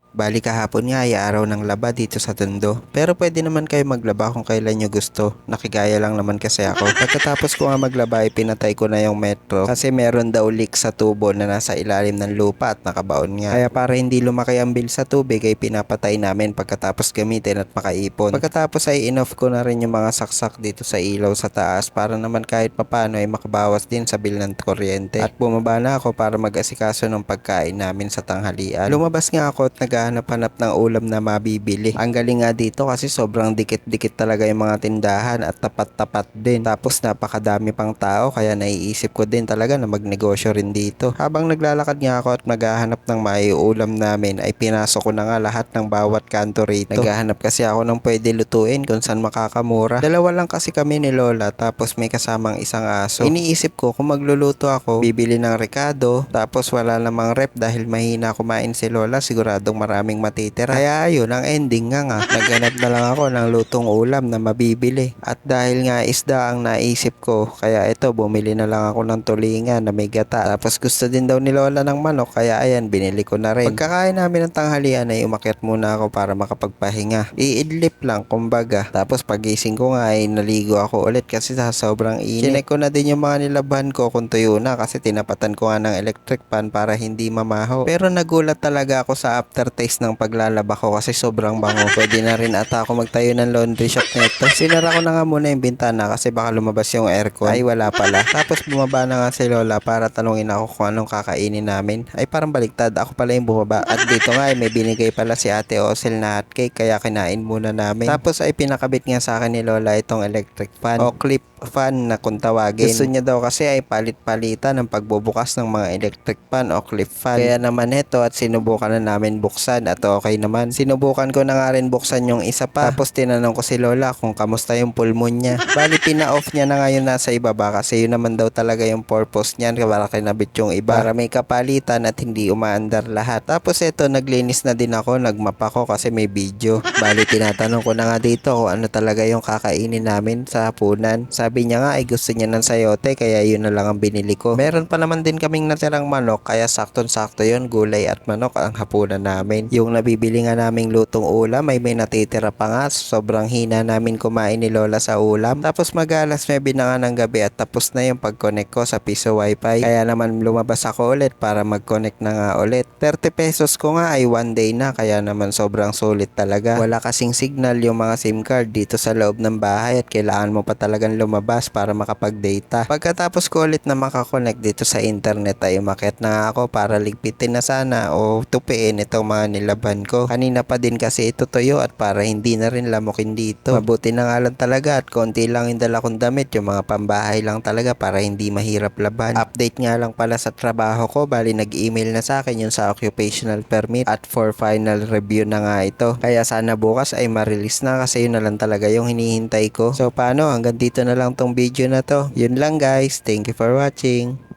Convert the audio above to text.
Bali kahapon nga ay araw ng laba dito sa Tondo. Pero pwede naman kayo maglaba kung kailan nyo gusto. Nakigaya lang naman kasi ako. Pagkatapos ko nga maglaba ay pinatay ko na yung metro kasi meron daw leak sa tubo na nasa ilalim ng lupa at nakabaon nga. Kaya para hindi lumaki ang bill sa tubig ay pinapatay namin pagkatapos gamitin at makaipon. Pagkatapos ay in-off ko na rin yung mga saksak dito sa ilaw sa taas para naman kahit papano ay makabawas din sa bill ng kuryente. At bumaba na ako para mag-asikaso ng pagkain namin sa tanghalian. Lumabas nga ako at naghahanap-hanap ng ulam na mabibili. Ang galing nga dito kasi sobrang dikit-dikit talaga yung mga tindahan at tapat-tapat din. Tapos napakadami pang tao kaya naiisip ko din talaga na magnegosyo rin dito. Habang naglalakad nga ako at naghahanap ng maiulam namin ay pinasok ko na nga lahat ng bawat kanto rito. Naghahanap kasi ako ng pwede lutuin kung saan makakamura. Dalawa lang kasi kami ni Lola tapos may kasamang isang aso. Iniisip ko kung magluluto ako, bibili ng rekado tapos wala namang rep dahil mahina kumain si Lola, siguradong maraming matitira. Kaya ayun, ang ending nga naghanap na lang ako ng lutong ulam na mabibili. At dahil nga isda ang naisip ko, kaya ito bumili na lang ako ng tulingan na may gata. Tapos gusto din daw ni Lola ng manok kaya ayan binili ko na rin. Pagkakain namin ng tanghalian ay umakyat muna ako para makapagpahinga. Iidlip lang kumbaga. Tapos pagising ko nga ay naligo ako ulit kasi sa sobrang init. Chinek ko na din yung mga nilabhan ko kung tuyo na kasi tinapatan ko nga ng electric pan para hindi mamaho. Pero nagulat talaga ako sa aftertaste ng paglalaba ko kasi sobrang bango. Pwede na rin ata ako magtayo ng laundry shop nito. Sinara ko na nga muna yung bintana kasi baka lumabas yung aircon. Ay wala pala. Tapos bumaba na nga si Lola para tanungin ako kung anong kakainin namin. Ay parang baliktad. Ako pala yung bumaba. At dito nga ay may binigay pala si Ate Osel na hotcake kaya kinain muna namin. Tapos ay pinakabit nga sa akin ni Lola itong electric fan o clip fan na kung tawagin. Gusto niya daw kasi ay palit-palitan ng pagbubukas ng mga electric fan o clip fan. Kaya naman ito at sinubukan na namin buksan at okay naman. Sinubukan ko na nga rin buksan yung isa pa. Tapos tinanong ko si Lola kung kamusta yung pulmon niya. Bali pina-off niya na ngayon nasa ibaba kasi yun naman daw talaga yung purpose niyan para kinabit yung iba. Para may kapalitan at hindi umaandar lahat. Tapos ito naglinis na din ako, nagmap ako kasi may video. Bali tinatanong ko na nga dito kung ano talaga yung kakainin namin sa hapunan. Sabi niya nga ay gusto niya ng sayote kaya yun na lang ang binili ko. Meron pa naman din kaming natirang manok kaya sakton-sakto yun, gulay at manok ang hapunan namin. Yung nabibili nga naming lutong ulam ay may natitira pa nga. Sobrang hina namin kumain ni Lola sa ulam. Tapos mag-alas 9 na nga ng gabi at tapos na yung pag-connect ko sa piso wifi. Kaya naman lumabas ako ulit para mag-connect na nga ulit. 30 pesos ko nga ay 1 day na kaya naman sobrang sulit talaga. Wala kasing signal yung mga SIM card dito sa loob ng bahay at kailangan mo pa talagang lumabas para makapag-data. Pagkatapos ko ulit na makakonect dito sa internet ay umakyat na ako para ligpitin na sana o tupiin itong mga nilaban ko. Kanina pa din kasi ito tuyo at para hindi na rin lamukin dito. Mabuti na nga lang talaga at konti lang yung dala kong damit, yung mga pambahay lang talaga para hindi mahirap laban. Update nga lang pala sa trabaho ko, bali nag-email na sa akin yung sa occupational permit at for final review na nga ito. Kaya sana bukas ay ma-release na kasi yun na lang talaga yung hinihintay ko. So paano, hanggang dito na lang tong video na to. Yun lang guys, thank you for watching.